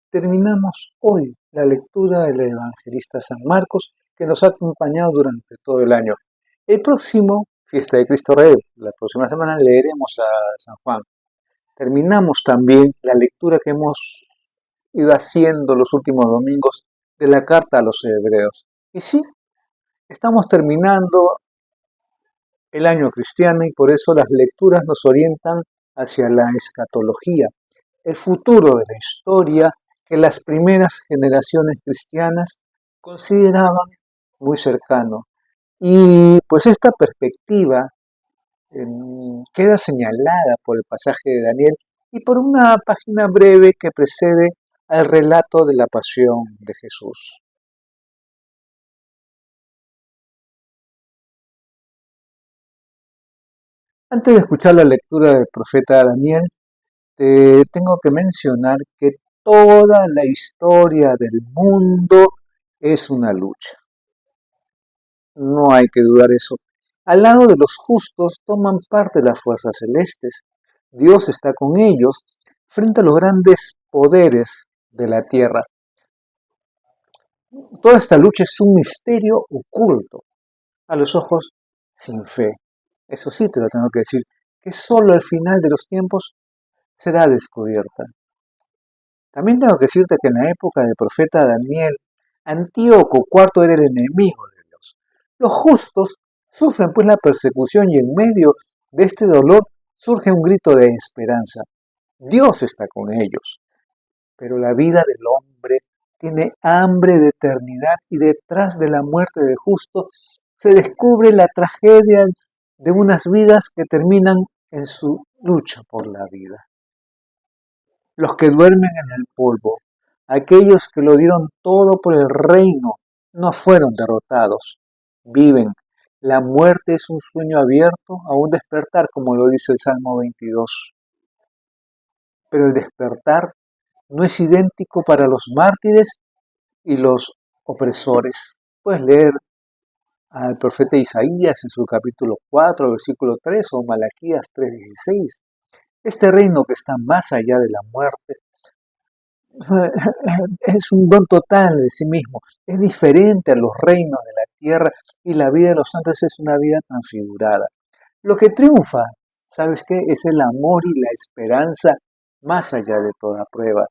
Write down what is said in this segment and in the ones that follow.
terminamos hoy la lectura del evangelista San Marcos, que nos ha acompañado durante todo el año. El próximo, fiesta de Cristo Rey, la próxima semana leeremos a San Juan. Terminamos también la lectura que hemos ido haciendo los últimos domingos de la carta a los hebreos. Y sí, estamos terminando el año cristiano y por eso las lecturas nos orientan hacia la escatología, el futuro de la historia que las primeras generaciones cristianas consideraban muy cercano. Y pues esta perspectiva queda señalada por el pasaje de Daniel y por una página breve que precede al relato de la pasión de Jesús. Antes de escuchar la lectura del profeta Daniel, te tengo que mencionar que toda la historia del mundo es una lucha. No hay que dudar eso. Al lado de los justos toman parte las fuerzas celestes. Dios está con ellos frente a los grandes poderes de la tierra. Toda esta lucha es un misterio oculto a los ojos sin fe. Eso sí te lo tengo que decir, que solo al final de los tiempos será descubierta. También tengo que decirte que en la época del profeta Daniel, Antíoco IV era el enemigo de Dios. Los justos sufren pues la persecución y en medio de este dolor surge un grito de esperanza. Dios está con ellos, pero la vida del hombre tiene hambre de eternidad y detrás de la muerte del justo se descubre la tragedia de unas vidas que terminan en su lucha por la vida. Los que duermen en el polvo, aquellos que lo dieron todo por el reino, no fueron derrotados, viven. La muerte es un sueño abierto a un despertar, como lo dice el Salmo 22. Pero el despertar no es idéntico para los mártires y los opresores. Puedes leer al profeta Isaías en su capítulo 4, versículo 3 o Malaquías 3:16. Este reino que está más allá de la muerte es un don total de sí mismo, es diferente a los reinos de la tierra y la vida de los santos es una vida transfigurada. Lo que triunfa, ¿sabes qué? Es el amor y la esperanza más allá de toda prueba.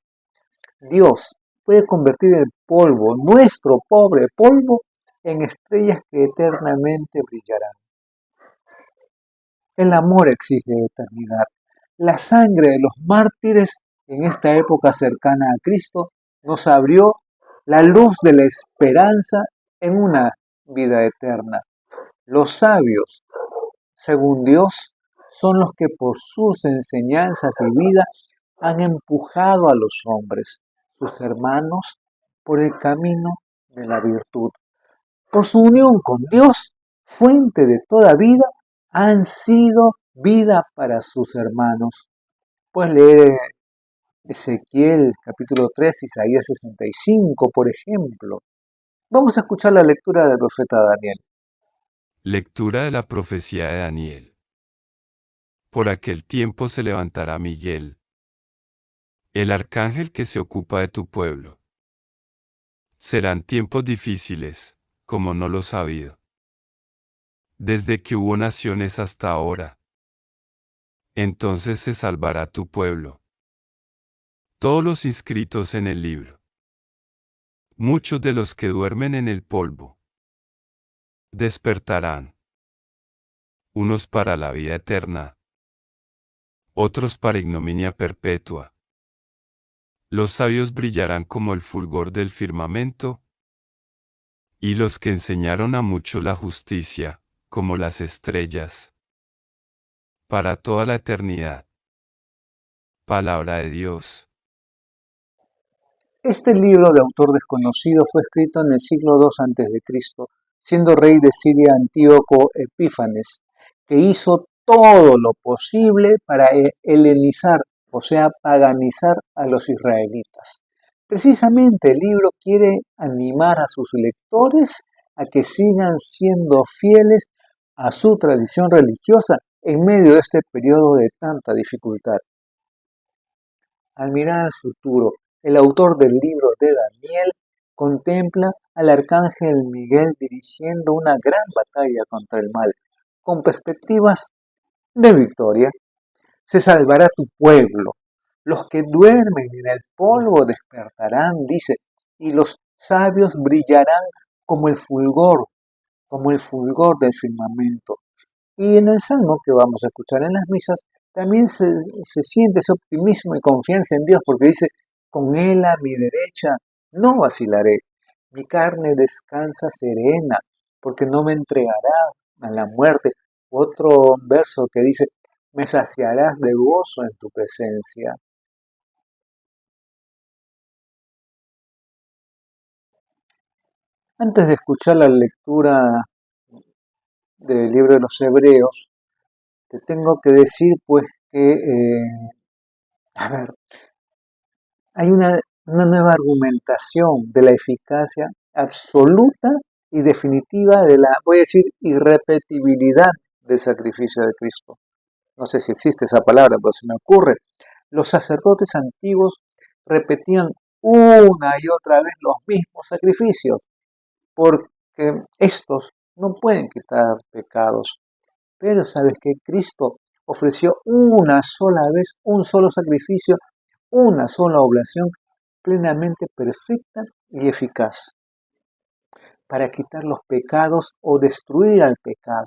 Dios puede convertir el polvo, nuestro pobre polvo, en estrellas que eternamente brillarán. El amor exige eternidad. La sangre de los mártires en esta época cercana a Cristo nos abrió la luz de la esperanza en una vida eterna. Los sabios, según Dios, son los que por sus enseñanzas y vida han empujado a los hombres, sus hermanos, por el camino de la virtud. Por su unión con Dios, fuente de toda vida, han sido vida para sus hermanos. Puedes leer Ezequiel capítulo 3, Isaías 65, por ejemplo. Vamos a escuchar la lectura del profeta Daniel. Lectura de la profecía de Daniel. Por aquel tiempo se levantará Miguel, el arcángel que se ocupa de tu pueblo. Serán tiempos difíciles, como no los ha habido, desde que hubo naciones hasta ahora. Entonces se salvará tu pueblo, todos los inscritos en el libro. Muchos de los que duermen en el polvo despertarán, unos para la vida eterna, otros para ignominia perpetua. Los sabios brillarán como el fulgor del firmamento, y los que enseñaron a muchos la justicia, como las estrellas, para toda la eternidad. Palabra de Dios. Este libro de autor desconocido fue escrito en el siglo II a.C., siendo rey de Siria Antíoco Epífanes, que hizo todo lo posible para helenizar, o sea, paganizar a los israelitas. Precisamente el libro quiere animar a sus lectores a que sigan siendo fieles a su tradición religiosa en medio de este periodo de tanta dificultad. Al mirar al futuro, el autor del libro de Daniel contempla al arcángel Miguel dirigiendo una gran batalla contra el mal, con perspectivas de victoria. Se salvará tu pueblo. Los que duermen en el polvo despertarán, dice, y los sabios brillarán como como el fulgor del firmamento. Y en el salmo que vamos a escuchar en las misas, también se siente ese optimismo y confianza en Dios, porque dice, con Él a mi derecha no vacilaré, mi carne descansa serena, porque no me entregará a la muerte. Otro verso que dice, me saciarás de gozo en tu presencia. Antes de escuchar la lectura del libro de los Hebreos, te tengo que decir pues que, a ver, hay una nueva argumentación de la eficacia absoluta y definitiva de la, voy a decir, irrepetibilidad del sacrificio de Cristo. No sé si existe esa palabra, pero se me ocurre. Los sacerdotes antiguos repetían una y otra vez los mismos sacrificios, porque estos no pueden quitar pecados. Pero sabes que Cristo ofreció una sola vez, un solo sacrificio, una sola oblación plenamente perfecta y eficaz para quitar los pecados o destruir al pecado.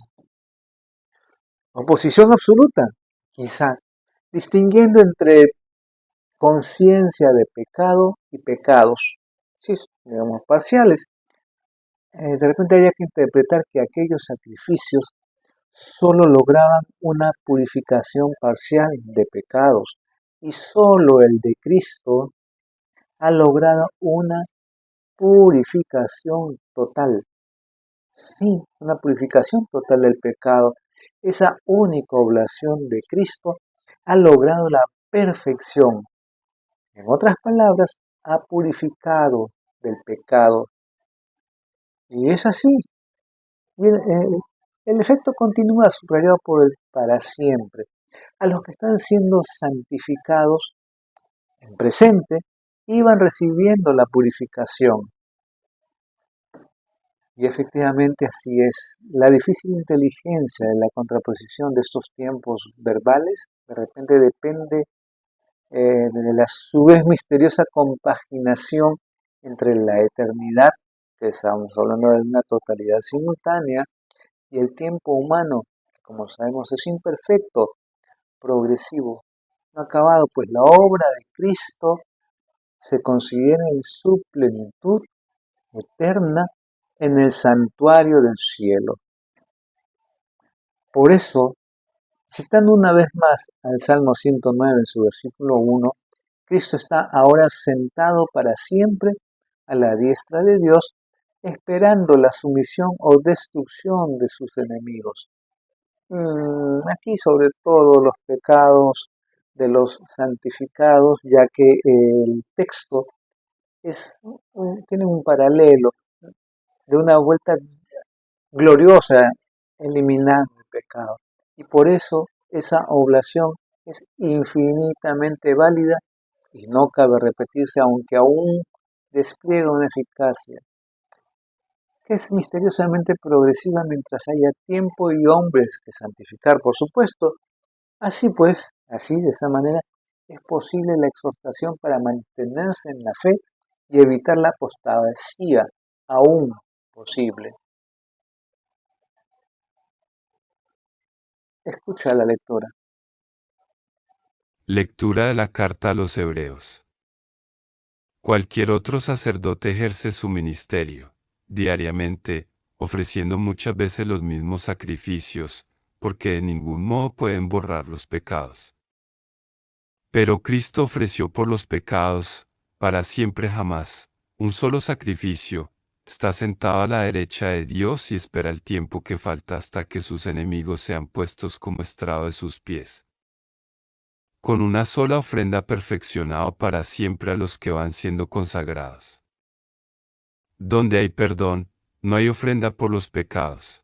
Oposición absoluta, quizá, distinguiendo entre conciencia de pecado y pecados, sí, digamos, parciales. De repente había que interpretar que aquellos sacrificios solo lograban una purificación parcial de pecados y solo el de Cristo ha logrado una purificación total. Sí, una purificación total del pecado. Esa única oblación de Cristo ha logrado la perfección. En otras palabras, ha purificado del pecado. Y es así. Y el efecto continúa subrayado por el para siempre. A los que están siendo santificados en presente, iban recibiendo la purificación. Y efectivamente así es. La difícil inteligencia de la contraposición de estos tiempos verbales de repente depende de la su vez misteriosa compaginación entre la eternidad, que estamos hablando de una totalidad simultánea, y el tiempo humano, que como sabemos es imperfecto, progresivo, no acabado, pues la obra de Cristo se considera en su plenitud eterna en el santuario del cielo. Por eso, citando una vez más al Salmo 109 en su versículo 1, Cristo está ahora sentado para siempre a la diestra de Dios, esperando la sumisión o destrucción de sus enemigos. Aquí sobre todo los pecados de los santificados, ya que el texto tiene un paralelo de una vuelta gloriosa eliminando el pecado. Y por eso esa oblación es infinitamente válida y no cabe repetirse, aunque aún despliega una eficacia que es misteriosamente progresiva mientras haya tiempo y hombres que santificar, por supuesto. Así pues, así de esa manera, es posible la exhortación para mantenerse en la fe y evitar la apostasía, aún posible. Escucha la lectora. Lectura de la carta a los Hebreos. Cualquier otro sacerdote ejerce su ministerio, diariamente, ofreciendo muchas veces los mismos sacrificios, porque de ningún modo pueden borrar los pecados. Pero Cristo ofreció por los pecados, para siempre jamás, un solo sacrificio, está sentado a la derecha de Dios y espera el tiempo que falta hasta que sus enemigos sean puestos como estrado de sus pies. Con una sola ofrenda ha perfeccionado para siempre a los que van siendo consagrados. Donde hay perdón, no hay ofrenda por los pecados.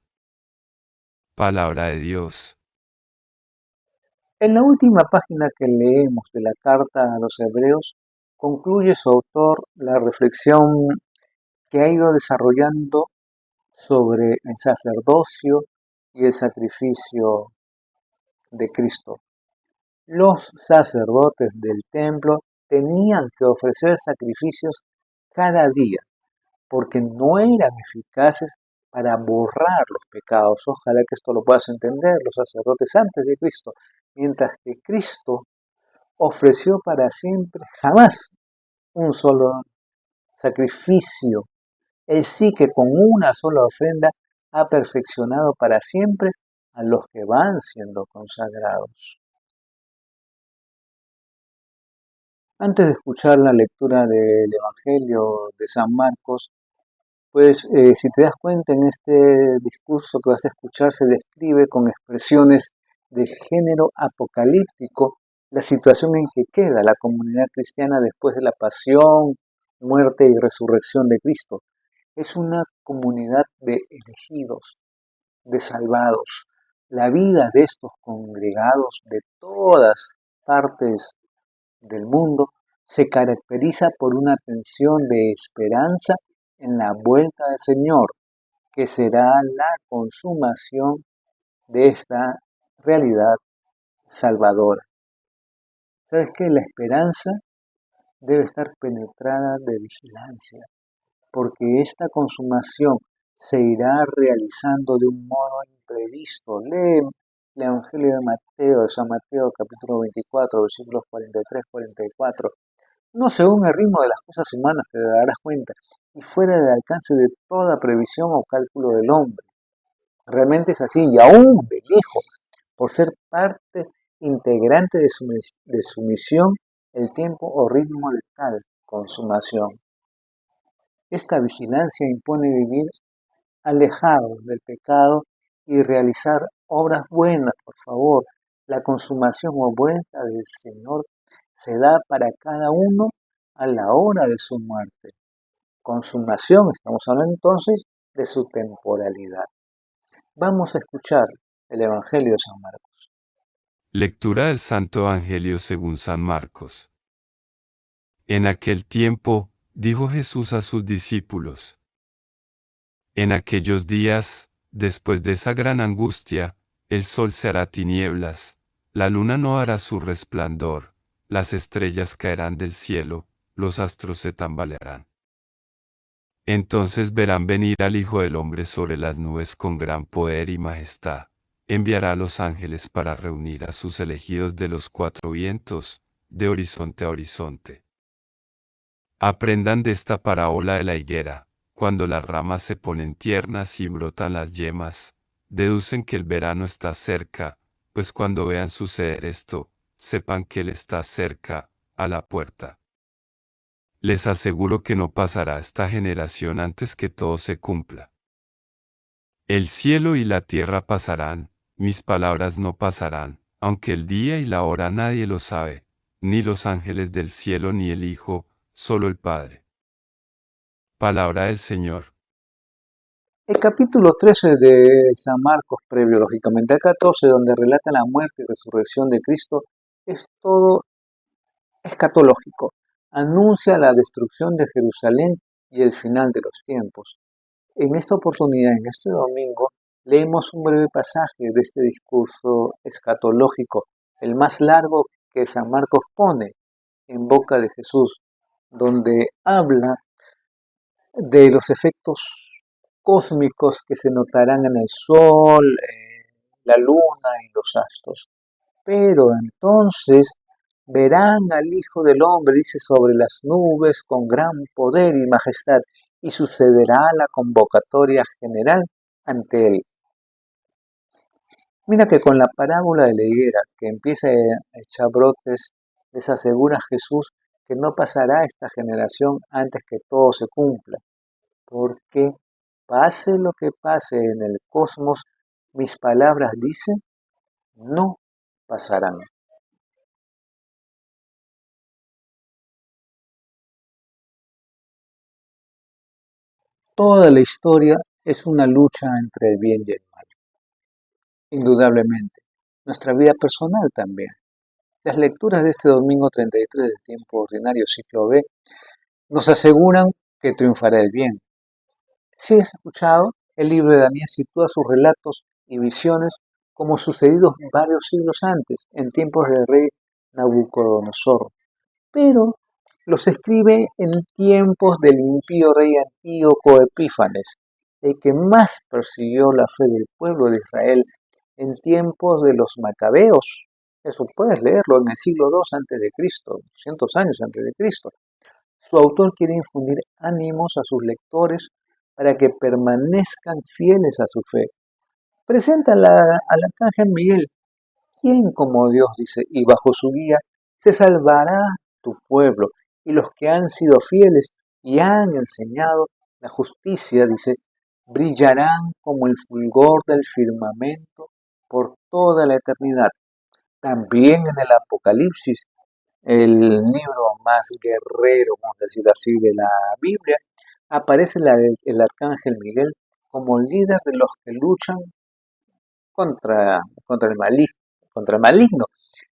Palabra de Dios. En la última página que leemos de la carta a los Hebreos, concluye su autor la reflexión que ha ido desarrollando sobre el sacerdocio y el sacrificio de Cristo. Los sacerdotes del templo tenían que ofrecer sacrificios cada día porque no eran eficaces para borrar los pecados. Ojalá que esto lo puedas entender, los sacerdotes antes de Cristo, mientras que Cristo ofreció para siempre jamás un solo sacrificio. Él sí que con una sola ofrenda ha perfeccionado para siempre a los que van siendo consagrados. Antes de escuchar la lectura del Evangelio de San Marcos, pues si te das cuenta en este discurso que vas a escuchar se describe con expresiones de género apocalíptico la situación en que queda la comunidad cristiana después de la pasión, muerte y resurrección de Cristo. Es una comunidad de elegidos, de salvados. La vida de estos congregados de todas partes del mundo se caracteriza por una tensión de esperanza en la vuelta del Señor, que será la consumación de esta realidad salvadora. ¿Sabes qué? La esperanza debe estar penetrada de vigilancia, porque esta consumación se irá realizando de un modo imprevisto. Lee el Evangelio de Mateo, de San Mateo, capítulo 24, versículos 43-44. No según el ritmo de las cosas humanas, te darás cuenta, y fuera del alcance de toda previsión o cálculo del hombre. Realmente es así, y aún del Hijo, por ser parte integrante de su misión, el tiempo o ritmo de tal consumación. Esta vigilancia impone vivir alejados del pecado y realizar obras buenas, por favor. La consumación o vuelta del Señor se da para cada uno a la hora de su muerte. Consumación, estamos hablando entonces de su temporalidad. Vamos a escuchar el Evangelio de San Marcos. Lectura del Santo Evangelio según San Marcos. En aquel tiempo, dijo Jesús a sus discípulos: en aquellos días, después de esa gran angustia, el sol se hará tinieblas, la luna no hará su resplandor, las estrellas caerán del cielo, los astros se tambalearán. Entonces verán venir al Hijo del Hombre sobre las nubes con gran poder y majestad. Enviará a los ángeles para reunir a sus elegidos de los cuatro vientos, de horizonte a horizonte. Aprendan de esta parábola de la higuera. Cuando las ramas se ponen tiernas y brotan las yemas, deducen que el verano está cerca, pues cuando vean suceder esto, sepan que él está cerca, a la puerta. Les aseguro que no pasará esta generación antes que todo se cumpla. El cielo y la tierra pasarán, mis palabras no pasarán, aunque el día y la hora nadie lo sabe, ni los ángeles del cielo ni el Hijo, solo el Padre. Palabra del Señor. El capítulo 13 de San Marcos, previo lógicamente al 14, donde relata la muerte y resurrección de Cristo, es todo escatológico. Anuncia la destrucción de Jerusalén y el final de los tiempos. En esta oportunidad, en este domingo, leemos un breve pasaje de este discurso escatológico, el más largo que San Marcos pone en boca de Jesús, donde habla de los efectos cósmicos que se notarán en el sol, la luna y los astros. Pero entonces verán al Hijo del Hombre, dice, sobre las nubes con gran poder y majestad, y sucederá la convocatoria general ante él. Mira que con la parábola de la higuera, que empieza a echar brotes, les asegura Jesús que no pasará esta generación antes que todo se cumpla, porque pase lo que pase en el cosmos, mis palabras, dicen, no pasarán. Toda la historia es una lucha entre el bien y el mal, indudablemente. Nuestra vida personal también. Las lecturas de este domingo 33 del tiempo ordinario ciclo B nos aseguran que triunfará el bien. Si has escuchado, el libro de Daniel sitúa sus relatos y visiones como sucedidos varios siglos antes, en tiempos del rey Nabucodonosor, pero los escribe en tiempos del impío rey Antíoco Epífanes, el que más persiguió la fe del pueblo de Israel en tiempos de los macabeos. Eso puedes leerlo en el siglo II a.C., 200 años antes de Cristo. Su autor quiere infundir ánimos a sus lectores para que permanezcan fieles a su fe. Presenta al arcángel Miguel, quien como Dios dice, y bajo su guía se salvará tu pueblo, y los que han sido fieles y han enseñado la justicia, dice, brillarán como el fulgor del firmamento por toda la eternidad. También en el Apocalipsis, el libro más guerrero, vamos a decir así, de la Biblia, aparece el arcángel Miguel como líder de los que luchan contra, contra, el contra el maligno.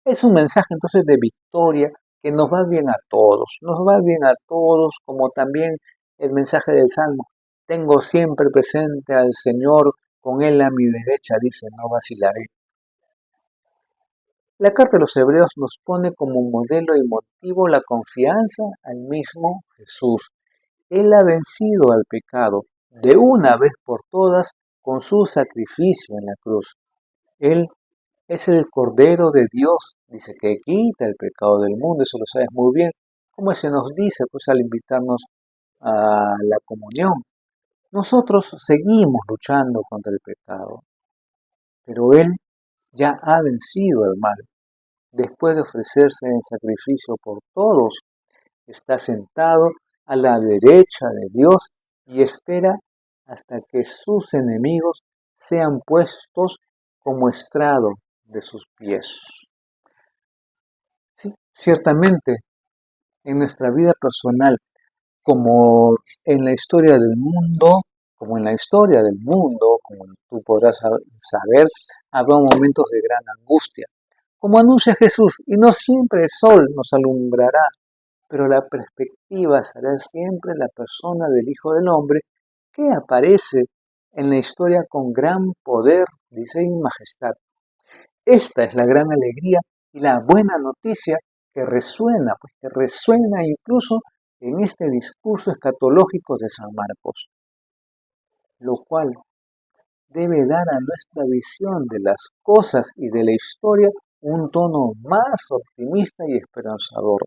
Es un mensaje entonces de victoria que nos va bien a todos, nos va bien a todos, como también el mensaje del Salmo. Tengo siempre presente al Señor, con Él a mi derecha, dice, no vacilaré. La carta de los Hebreos nos pone como modelo y motivo la confianza al mismo Jesús. Él ha vencido al pecado de una vez por todas con su sacrificio en la cruz. Él es el Cordero de Dios, dice, que quita el pecado del mundo, eso lo sabes muy bien, como se nos dice pues al invitarnos a la comunión. Nosotros seguimos luchando contra el pecado, pero Él ya ha vencido el mal. Después de ofrecerse en sacrificio por todos, está sentado a la derecha de Dios y espera hasta que sus enemigos sean puestos como estrado de sus pies. Sí, ciertamente, en nuestra vida personal, como en la historia del mundo, como tú podrás saber, habrá momentos de gran angustia. Como anuncia Jesús, y no siempre el sol nos alumbrará, pero la perspectiva será siempre la persona del Hijo del Hombre que aparece en la historia con gran poder, dice, y majestad. Esta es la gran alegría y la buena noticia pues que resuena incluso en este discurso escatológico de San Marcos, lo cual debe dar a nuestra visión de las cosas y de la historia un tono más optimista y esperanzador.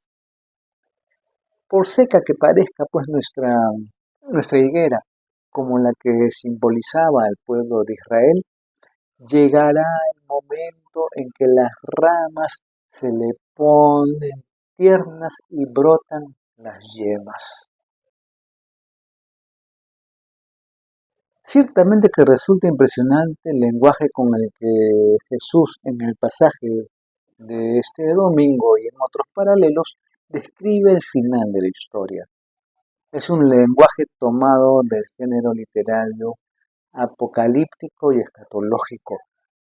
Por seca que parezca pues nuestra higuera, como la que simbolizaba al pueblo de Israel, llegará el momento en que las ramas se le ponen tiernas y brotan las yemas. Ciertamente que resulta impresionante el lenguaje con el que Jesús en el pasaje de este domingo y en otros paralelos describe el final de la historia. Es un lenguaje tomado del género literario apocalíptico y escatológico,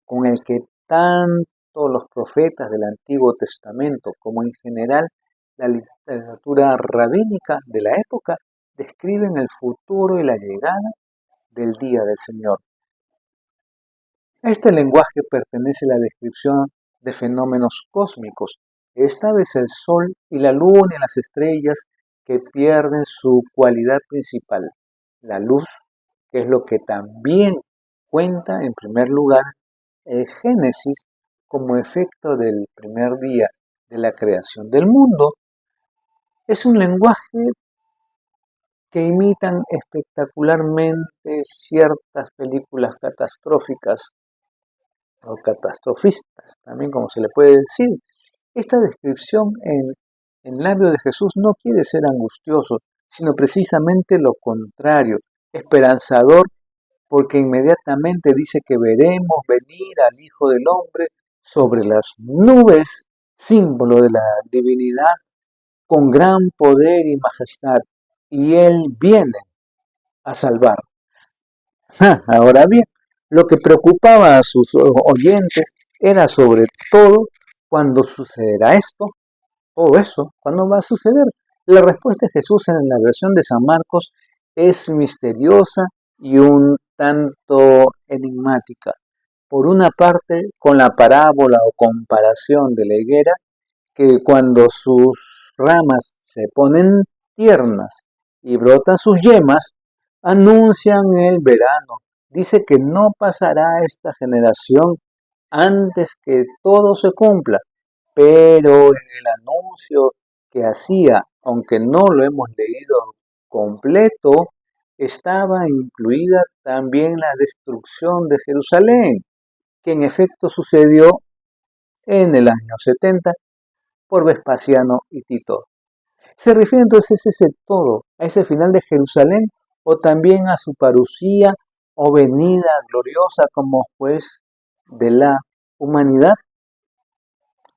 con el que tanto los profetas del Antiguo Testamento como en general la literatura rabínica de la época describen el futuro y la llegada del día del Señor. A este lenguaje pertenece la descripción de fenómenos cósmicos, esta vez el Sol y la Luna y las estrellas que pierden su cualidad principal, la luz, que es lo que también cuenta en primer lugar el Génesis como efecto del primer día de la creación del mundo. Es un lenguaje que imitan espectacularmente ciertas películas catastróficas o catastrofistas, también como se le puede decir. Esta descripción en labio de Jesús no quiere ser angustioso, sino precisamente lo contrario, esperanzador, porque inmediatamente dice que veremos venir al Hijo del Hombre sobre las nubes, símbolo de la divinidad, con gran poder y majestad, y Él viene a salvar. Ahora bien, lo que preocupaba a sus oyentes era sobre todo ¿Cuándo sucederá esto? Todo eso, ¿cuándo va a suceder? La respuesta de Jesús en la versión de San Marcos es misteriosa y un tanto enigmática. Por una parte, con la parábola o comparación de la higuera, que cuando sus ramas se ponen tiernas y brotan sus yemas, anuncian el verano. Dice que no pasará esta generación antes que todo se cumpla, pero en el anuncio que hacía, aunque no lo hemos leído completo, estaba incluida también la destrucción de Jerusalén, que en efecto sucedió en el año 70 por Vespasiano y Tito. ¿Se refiere entonces ese todo, a ese final de Jerusalén, o también a su parucía o venida gloriosa como juez de la humanidad?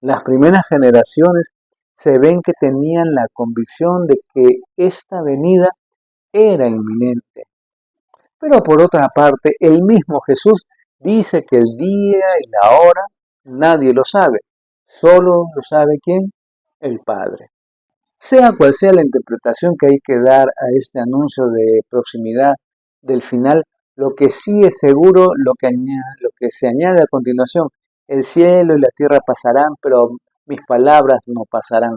Las primeras generaciones se ven que tenían la convicción de que esta venida era inminente. Pero por otra parte, el mismo Jesús dice que el día y la hora nadie lo sabe, solo lo sabe ¿quién? El Padre. Sea cual sea la interpretación que hay que dar a este anuncio de proximidad del final, lo que sí es seguro, lo que se añade a continuación, el cielo y la tierra pasarán, pero mis palabras no pasarán.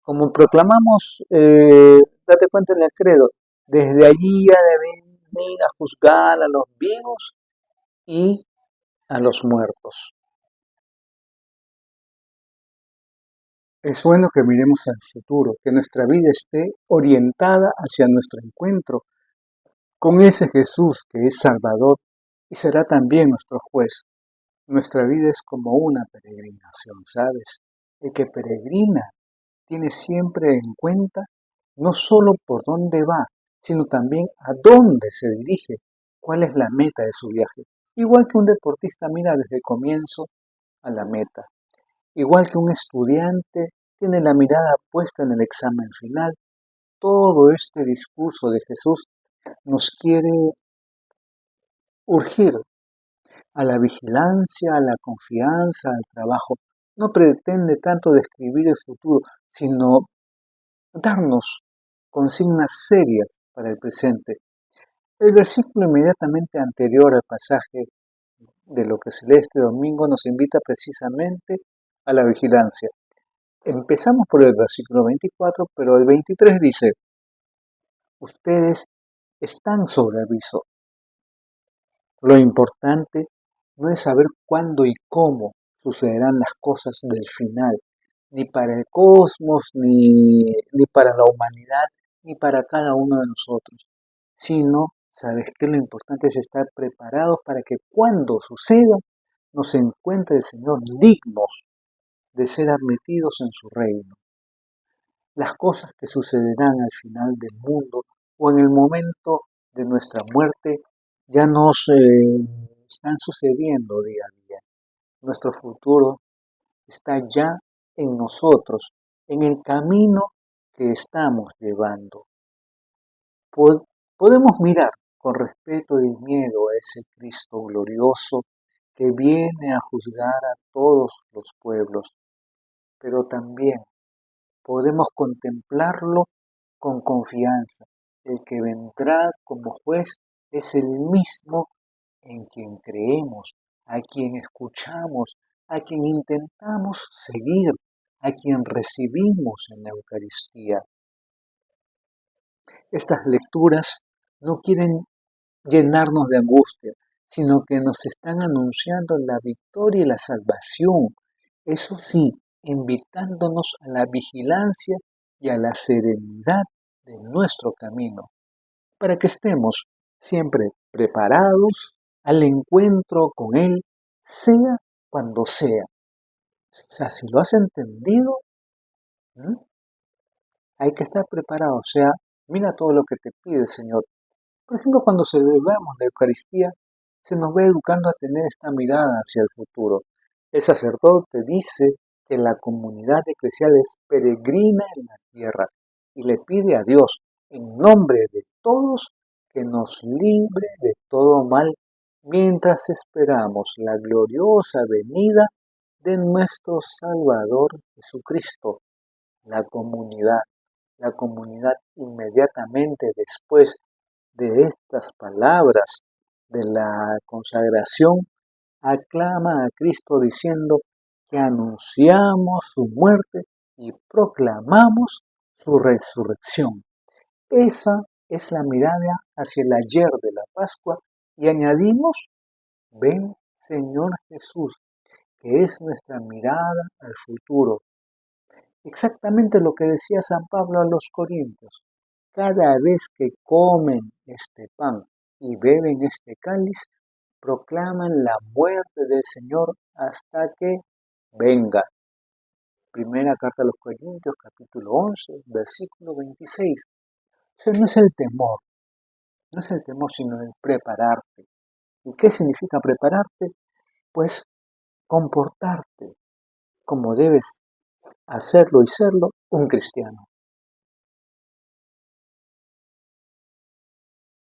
Como proclamamos, date cuenta en el credo, desde allí ha de venir a juzgar a los vivos y a los muertos. Es bueno que miremos al futuro, que nuestra vida esté orientada hacia nuestro encuentro con ese Jesús que es Salvador y será también nuestro juez. Nuestra vida es como una peregrinación, ¿sabes? El que peregrina tiene siempre en cuenta no solo por dónde va, sino también a dónde se dirige, cuál es la meta de su viaje. Igual que un deportista mira desde el comienzo a la meta, igual que un estudiante tiene la mirada puesta en el examen final, todo este discurso de Jesús nos quiere urgir a la vigilancia, a la confianza, al trabajo. No pretende tanto describir el futuro, sino darnos consignas serias para el presente. El versículo inmediatamente anterior al pasaje de lo que se lee este domingo nos invita precisamente a la vigilancia. Empezamos por el versículo 24, pero el 23 dice, ustedes están sobre aviso. Lo importante no es saber cuándo y cómo sucederán las cosas del final, ni para el cosmos, ni para la humanidad, ni para cada uno de nosotros, sino, ¿sabes qué? Lo importante es estar preparados para que cuando suceda nos encuentre el Señor dignos de ser admitidos en su reino. Las cosas que sucederán al final del mundo o en el momento de nuestra muerte ya nos están sucediendo día a día. Nuestro futuro está ya en nosotros, en el camino que estamos llevando. Podemos mirar con respeto y miedo a ese Cristo glorioso que viene a juzgar a todos los pueblos, pero también podemos contemplarlo con confianza. El que vendrá como juez es el mismo en quien creemos, a quien escuchamos, a quien intentamos seguir, a quien recibimos en la Eucaristía. Estas lecturas no quieren llenarnos de angustia, sino que nos están anunciando la victoria y la salvación. Eso sí, invitándonos a la vigilancia y a la serenidad de nuestro camino, para que estemos siempre preparados al encuentro con Él, sea cuando sea. O sea, si lo has entendido, ¿m? Hay que estar preparado. O sea, mira todo lo que te pide el Señor. Por ejemplo, cuando celebramos la Eucaristía, se nos va educando a tener esta mirada hacia el futuro. El sacerdote dice que la comunidad eclesial es peregrina en la tierra y le pide a Dios, en nombre de todos, que nos libre de todo mal mientras esperamos la gloriosa venida de nuestro Salvador Jesucristo. La comunidad inmediatamente después de estas palabras de la consagración, aclama a Cristo diciendo que anunciamos su muerte y proclamamos su resurrección. Esa es la mirada hacia el ayer de la Pascua y añadimos, ven Señor Jesús, que es nuestra mirada al futuro. Exactamente lo que decía San Pablo a los Corintios. Cada vez que comen este pan y beben este cáliz, proclaman la muerte del Señor hasta que venga. Primera carta a los Corintios, capítulo 11, versículo 26. O sea, no es el temor, sino el prepararte. ¿Y qué significa prepararte? Pues comportarte como debes hacerlo y serlo un cristiano.